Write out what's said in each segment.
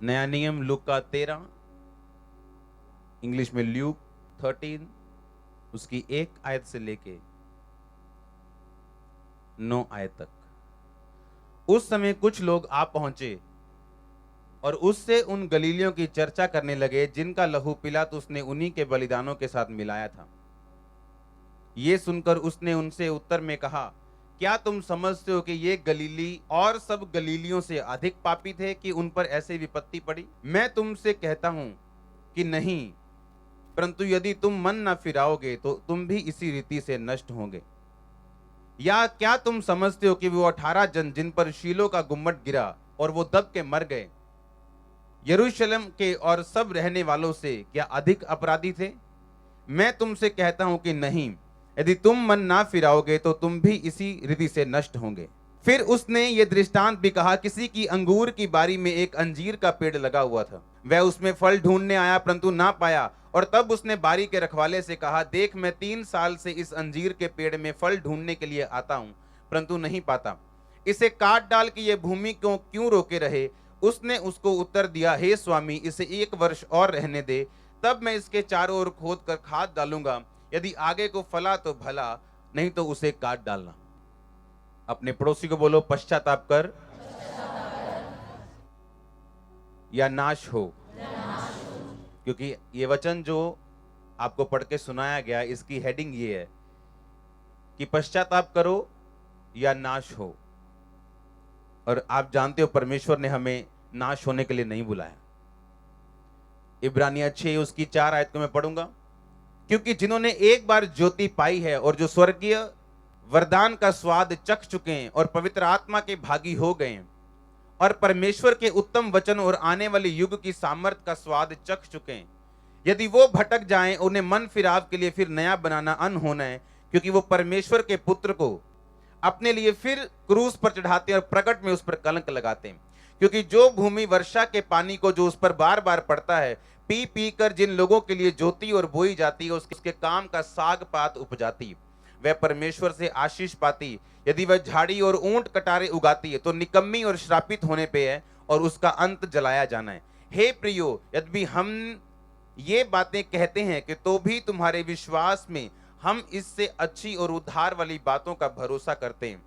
नया नियम लूका 13, इंग्लिश में ल्यूक 13, उसकी 1 आयत से लेके 9 आयत तक। उस समय कुछ लोग आ पहुंचे और उससे उन गलीलियों की चर्चा करने लगे जिनका लहू पिलातुस ने उन्हीं के बलिदानों के साथ मिलाया था। ये सुनकर उसने उनसे उत्तर में कहा, क्या तुम समझते हो कि ये गलीली और सब गलीलियों से अधिक पापी थे कि उन पर ऐसी विपत्ति पड़ी? मैं तुमसे कहता हूं कि नहीं, परंतु यदि तुम मन न फिराओगे तो तुम भी इसी रीति से नष्ट होंगे। या क्या तुम समझते हो कि वो 18 जन जिन पर शीलो का गुम्मट गिरा और वो दब के मर गए, यरूशलेम के और सब रहने वालों से क्या अधिक अपराधी थे? मैं तुमसे कहता हूं कि नहीं, यदि तुम मन ना फिराओगे तो तुम भी इसी रीति से नष्ट होंगे। फिर उसने ये दृष्टांत भी कहा, किसी की अंगूर की बारी में एक अंजीर का पेड़ लगा हुआ था। वह उसमें फल ढूंढने आया परंतु ना पाया, और तब उसने बारी के रखवाले से कहा, देख मैं 3 साल से इस अंजीर के पेड़ में फल ढूंढने के लिए आता हूं परंतु नहीं पाता, इसे काट डाल कि यह भूमि को क्यों रोके रहे? उसने उसको उत्तर दिया, हे स्वामी, इसे 1 वर्ष और रहने दे, तब मैं इसके चारों ओर खोद कर खाद डालूंगा, यदि आगे को फला तो भला, नहीं तो उसे काट डालना। अपने पड़ोसी को बोलो, पश्चाताप कर या नाश हो। क्योंकि ये वचन जो आपको पढ़ के सुनाया गया, इसकी हेडिंग ये है कि पश्चाताप करो या नाश हो। और आप जानते हो परमेश्वर ने हमें नाश होने के लिए नहीं बुलाया। इब्रानिया 6 उसकी 4 आयत को मैं पढ़ूंगा, क्योंकि जिन्होंने एक बार ज्योति पाई है और जो स्वर्गीय वरदान का स्वाद चख चुके हैं और पवित्र आत्मा के भागी हो गए हैं और परमेश्वर के उत्तम वचन और आने वाले युग की सामर्थ का स्वाद चख चुके हैं, यदि वो भटक जाएं, उन्हें मन फिराव के लिए फिर नया बनाना अनहोना है, क्योंकि वो परमेश्वर के पुत्र को अपने लिए फिर क्रूस पर चढ़ाते हैं और प्रकट में उस पर कलंक लगाते हैं। क्योंकि जो भूमि वर्षा के पानी को जो उस पर बार बार पड़ता है, पी पी कर जिन लोगों के लिए जोती और बोई जाती है, उसके काम का साग पात उपजाती, वह परमेश्वर से आशीष पाती। यदि वह झाड़ी और ऊंट कटारे उगाती है तो निकम्मी और श्रापित होने पे है और उसका अंत जलाया जाना है। हे प्रियो, यदि हम ये बातें कहते हैं कि तो भी तुम्हारे विश्वास में हम इससे अच्छी और उद्धार वाली बातों का भरोसा करते हैं,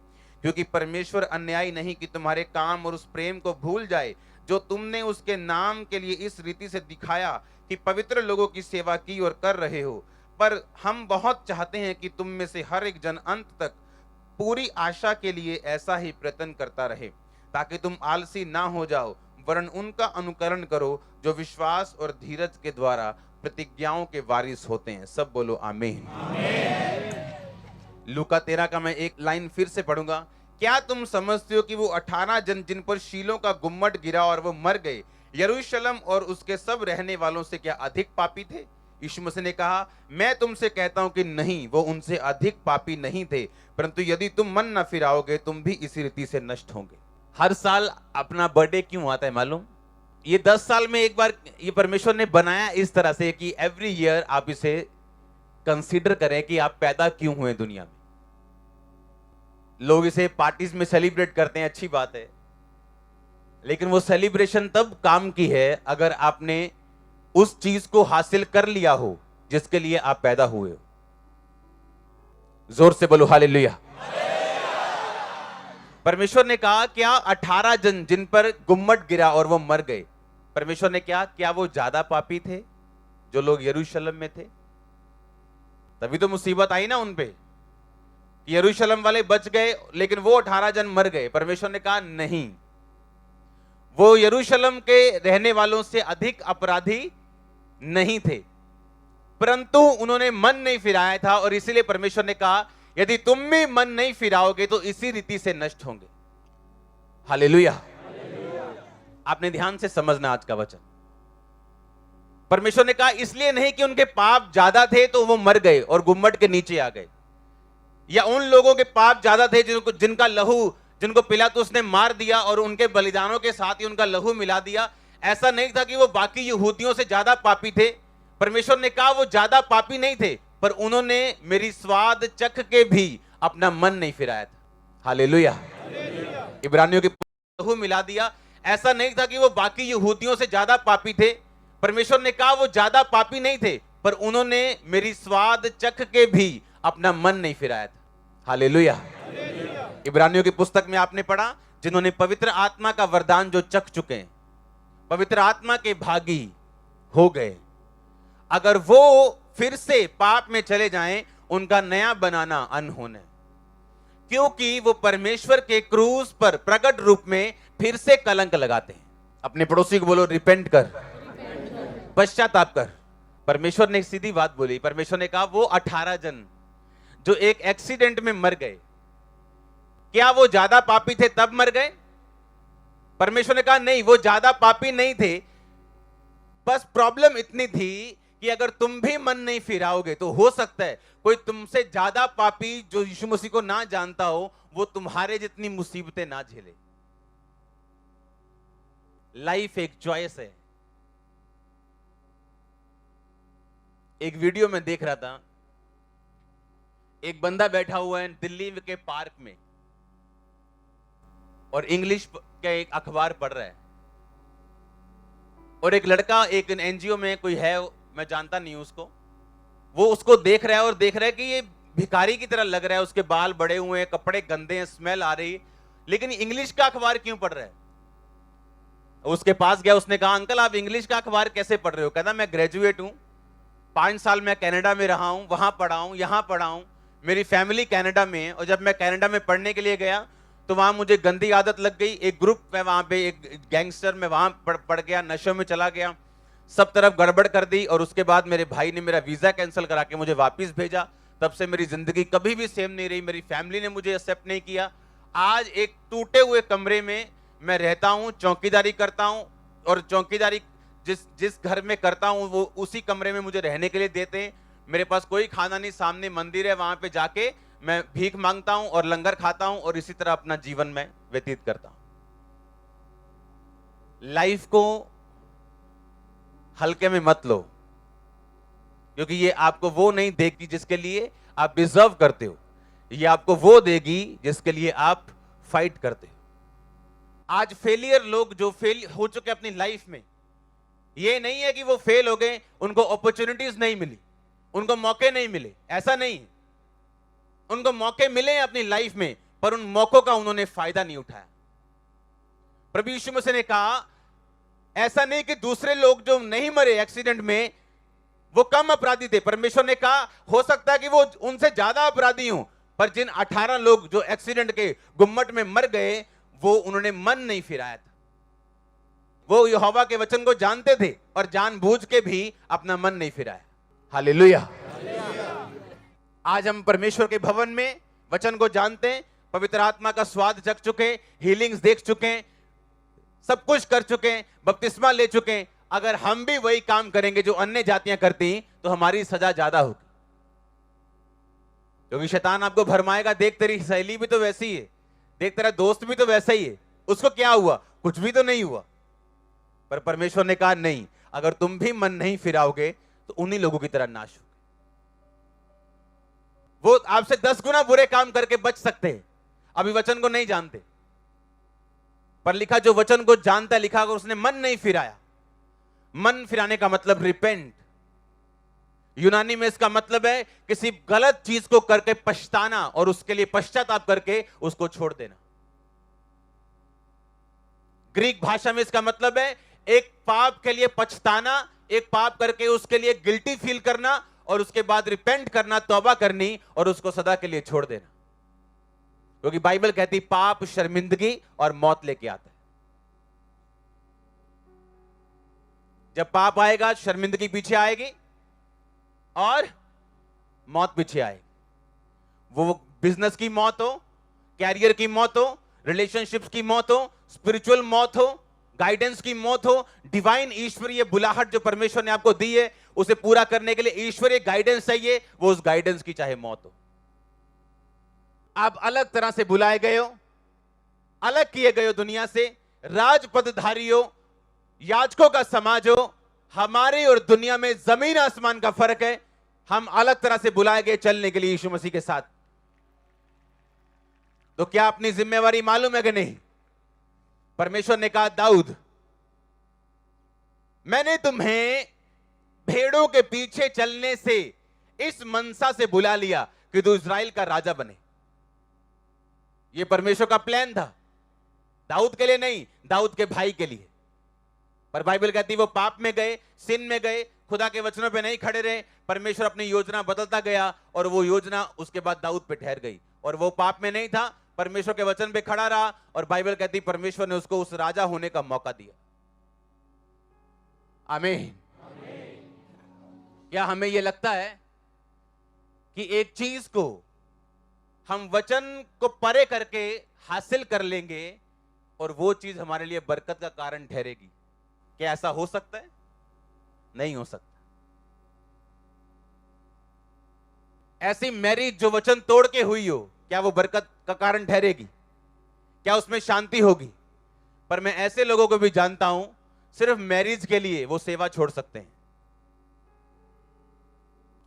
क्योंकि परमेश्वर अन्यायी नहीं कि तुम्हारे काम और उस प्रेम को भूल जाए जो तुमने उसके नाम के लिए इस रीति से दिखाया कि पवित्र लोगों की सेवा की और कर रहे हो। पर हम बहुत चाहते हैं कि तुम में से हर एक जन अंत तक पूरी आशा के लिए ऐसा ही प्रयत्न करता रहे, ताकि तुम आलसी ना हो जाओ, वरन उनका अनुकरण करो जो विश्वास और धीरज के द्वारा प्रतिज्ञाओं के वारिस होते हैं। सब बोलो आमीन। लूका 13 का मैं एक लाइन फिर से पढ़ूंगा। क्या तुम समझते हो कि वो 18 जन जिन पर शीलों का गुम्मट गिरा और वो मर गए, यरूशलेम और उसके सब रहने वालों से क्या अधिक पापी थे? यीशु मसीह ने कहा, मैं तुमसे कहता हूं कि नहीं, वो उनसे अधिक पापी नहीं थे, परंतु यदि तुम मन न फिराओगे तुम भी इसी रीति से नष्ट होंगे। हर साल अपना बर्थडे क्यों आता है मालूम? ये 10 साल में एक बार ये परमेश्वर ने बनाया इस तरह से कि एवरी ईयर आप इसे कंसीडर करें कि आप पैदा क्यों हुए दुनिया में। लोग इसे पार्टीज में सेलिब्रेट करते हैं, अच्छी बात है, लेकिन वो सेलिब्रेशन तब काम की है अगर आपने उस चीज को हासिल कर लिया हो जिसके लिए आप पैदा हुए हो। जोर से बोलो हालेलुया। परमेश्वर ने कहा, क्या 18 जन जिन पर गुम्मट गिरा और वो मर गए, परमेश्वर ने क्या वो ज्यादा पापी थे जो लोग यरूशलेम में थे? तभी तो मुसीबत आई ना उन पे। यरूशलेम वाले बच गए लेकिन वो 18 जन मर गए। परमेश्वर ने कहा नहीं, वो यरूशलेम के रहने वालों से अधिक अपराधी नहीं थे, परंतु उन्होंने मन नहीं फिराया था, और इसीलिए परमेश्वर ने कहा, यदि तुम भी मन नहीं फिराओगे तो इसी रीति से नष्ट होंगे। हालेलुया। आपने ध्यान से समझना आज का वचन। परमेश्वर ने कहा इसलिए नहीं कि उनके पाप ज्यादा थे तो वो मर गए और गुम्मट के नीचे आ गए, या उन लोगों के पाप ज्यादा थे जिनका लहू, जिनको पिलातुस ने मार दिया और उनके बलिदानों के साथ ही उनका लहू मिला दिया। ऐसा नहीं था कि वो बाकी यहूदियों से ज्यादा पापी थे। परमेश्वर ने कहा वो ज्यादा पापी नहीं थे, पर उन्होंने मेरी स्वाद चख के भी अपना मन नहीं फिराया था। हालेलुया। इब्रानियों के लहू मिला दिया। ऐसा नहीं था कि वो बाकी यहूदियों से ज्यादा पापी थे। परमेश्वर ने कहा वो ज्यादा पापी नहीं थे, पर उन्होंने मेरी स्वाद चख के भी अपना मन नहीं फिराया था। हालेलुया। इब्रानियों की पुस्तक में आपने पढ़ा, जिन्होंने पवित्र आत्मा का वरदान जो चख चुके हैं, पवित्र आत्मा के भागी हो गए, अगर वो फिर से पाप में चले जाएं, उनका नया बनाना अनहोना है, क्योंकि वो परमेश्वर के क्रूस पर प्रकट रूप में फिर से कलंक लगाते हैं। अपने पड़ोसी को बोलो, रिपेंट कर, पश्चाताप कर। परमेश्वर ने एक सीधी बात बोली। परमेश्वर ने कहा वो 18 जन जो एक एक्सीडेंट में मर गए, क्या वो ज्यादा पापी थे तब मर गए? परमेश्वर ने कहा नहीं, वो ज्यादा पापी नहीं थे, बस प्रॉब्लम इतनी थी कि अगर तुम भी मन नहीं फिराओगे तो हो सकता है कोई तुमसे ज्यादा पापी जो यीशु मसीह को ना जानता हो, वो तुम्हारे जितनी मुसीबतें ना झेले। लाइफ एक चॉइस है। एक वीडियो में देख रहा था, एक बंदा बैठा हुआ है दिल्ली के पार्क में और इंग्लिश का एक अखबार पढ़ रहा है, और एक लड़का एक एनजीओ में कोई है, मैं जानता नहीं उसको, वो उसको देख रहा है और देख रहा है कि ये भिखारी की तरह लग रहा है, उसके बाल बड़े हुए हैं, कपड़े गंदे हैं, स्मेल आ रही है, लेकिन इंग्लिश का अखबार क्यों पढ़ रहा है? उसके पास गया, उसने कहा अंकल आप इंग्लिश का अखबार कैसे पढ़ रहे हो? कहता मैं ग्रेजुएट हूं, 5 साल मैं कनाडा में रहा हूं, वहां पढ़ा हूं, यहां पढ़ा हूं, मेरी फैमिली कनाडा में है, और जब मैं कनाडा में पढ़ने के लिए गया तो वहां मुझे गंदी आदत लग गई, एक ग्रुप में वहां पे एक गैंगस्टर में वहां पड़ गया, नशे में चला गया, सब तरफ गड़बड़ कर दी, और उसके बाद मेरे भाई ने मेरा वीजा कैंसिल करा के मुझे वापस भेजा। तब से मेरी जिंदगी कभी भी सेम नहीं रही, मेरी फैमिली ने मुझे एक्सेप्ट नहीं किया। आज एक टूटे हुए कमरे में मैं रहता हूं, चौकीदारी करता हूं, और चौकीदारी जिस घर में करता हूं वो उसी कमरे में मुझे रहने के लिए देते हैं। मेरे पास कोई खाना नहीं, सामने मंदिर है, वहां पे जाके मैं भीख मांगता हूं और लंगर खाता हूं, और इसी तरह अपना जीवन में व्यतीत करता हूं। लाइफ को हल्के में मत लो, क्योंकि ये आपको वो नहीं देगी जिसके लिए आप डिजर्व करते हो, ये आपको वो देगी जिसके लिए आप फाइट करते हो। आज फेलियर लोग जो फेल हो चुके अपनी लाइफ में, ये नहीं है कि वो फेल हो गए, उनको अपॉर्चुनिटीज नहीं मिली, उनको मौके नहीं मिले, ऐसा नहीं है। उनको मौके मिले अपनी लाइफ में, पर उन मौकों का उन्होंने फायदा नहीं उठाया। प्रभु यीशु मसीह ने कहा ऐसा नहीं कि दूसरे लोग जो नहीं मरे एक्सीडेंट में वो कम अपराधी थे। परमेश्वर ने कहा हो सकता है कि वो उनसे ज्यादा अपराधी हों, पर जिन 18 लोग जो एक्सीडेंट के गुम्मट में मर गए, वो उन्होंने मन नहीं फिराया था। वो यहोवा के वचन को जानते थे और जानबूझ के भी अपना मन नहीं फिराया। हालेलुया। आज हम परमेश्वर के भवन में वचन को जानते हैं, पवित्र आत्मा का स्वाद चख चुके, हीलिंग्स देख चुके, सब कुछ कर चुके, बपतिस्मा ले चुके। अगर हम भी वही काम करेंगे जो अन्य जातियां करती, तो हमारी सजा ज्यादा होगी, क्योंकि शैतान आपको भरमाएगा, देख तेरी सहेली भी तो वैसी ही है, देख तेरा दोस्त भी तो वैसा ही है, उसको क्या हुआ? कुछ भी तो नहीं हुआ। पर परमेश्वर ने कहा नहीं, अगर तुम भी मन नहीं फिराओगे तो उन्हीं लोगों की तरह नाश हो। वो आपसे 10 गुना बुरे काम करके बच सकते हैं, अभी वचन को नहीं जानते, पर लिखा जो वचन को जानता है, लिखा अगर उसने मन नहीं फिराया। मन फिराने का मतलब रिपेंट, यूनानी में इसका मतलब है किसी गलत चीज को करके पछताना और उसके लिए पश्चाताप करके उसको छोड़ देना। ग्रीक भाषा में इसका मतलब है एक पाप के लिए पछताना, एक पाप करके उसके लिए गिल्टी फील करना और उसके बाद रिपेंट करना, तौबा करनी और उसको सदा के लिए छोड़ देना। क्योंकि बाइबल कहती पाप शर्मिंदगी और मौत लेके आता है। जब पाप आएगा, शर्मिंदगी पीछे आएगी और मौत पीछे आएगी। वो बिजनेस की मौत हो, कैरियर की मौत हो, रिलेशनशिप्स की मौत हो, स्पिरिचुअल मौत हो, गाइडेंस की मौत हो, डिवाइन ईश्वरीय बुलाहट जो परमेश्वर ने आपको दी है, उसे पूरा करने के लिए ईश्वरीय गाइडेंस चाहिए, वो उस गाइडेंस की चाहे मौत हो। आप अलग तरह से बुलाए गए हो, अलग किए गए हो दुनिया से, राजपदधारी हो, याजकों का समाज हो। हमारे और दुनिया में जमीन आसमान का फर्क है। हम अलग तरह से बुलाए गए चलने के लिए यीशु मसीह के साथ। तो क्या अपनी जिम्मेवारी मालूम है कि नहीं? परमेश्वर ने कहा, दाऊद, मैंने तुम्हें भेड़ों के पीछे चलने से इस मनसा से बुला लिया कि तू इस्राएल का राजा बने। यह परमेश्वर का प्लान था, दाऊद के लिए नहीं, दाऊद के भाई के लिए। पर बाइबल कहती है वो पाप में गए, सिन में गए, खुदा के वचनों पे नहीं खड़े रहे। परमेश्वर अपनी योजना बदलता गया और वो योजना उसके बाद दाऊद पे ठहर गई। और वो पाप में नहीं था, परमेश्वर के वचन पे खड़ा रहा और बाइबल कहती परमेश्वर ने उसको उस राजा होने का मौका दिया। आमीन। क्या हमें यह लगता है कि एक चीज को हम वचन को परे करके हासिल कर लेंगे और वो चीज हमारे लिए बरकत का कारण ठहरेगी? क्या ऐसा हो सकता है? नहीं हो सकता। ऐसी मैरिज जो वचन तोड़ के हुई हो, क्या वो बरकत का कारण ठहरेगी? क्या उसमें शांति होगी? पर मैं ऐसे लोगों को भी जानता हूं, सिर्फ मैरिज के लिए वो सेवा छोड़ सकते हैं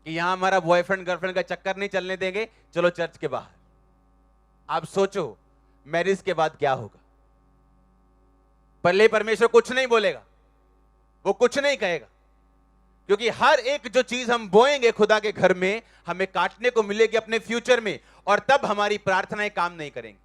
कि यहां हमारा बॉयफ्रेंड गर्लफ्रेंड का चक्कर नहीं चलने देंगे, चलो चर्च के बाहर। आप सोचो मैरिज के बाद क्या होगा। पहले परमेश्वर कुछ नहीं बोलेगा, वो कुछ नहीं कहेगा, क्योंकि हर एक जो चीज हम बोएंगे खुदा के घर में, हमें काटने को मिलेगी अपने फ्यूचर में, और तब हमारी प्रार्थनाएं काम नहीं करेंगी।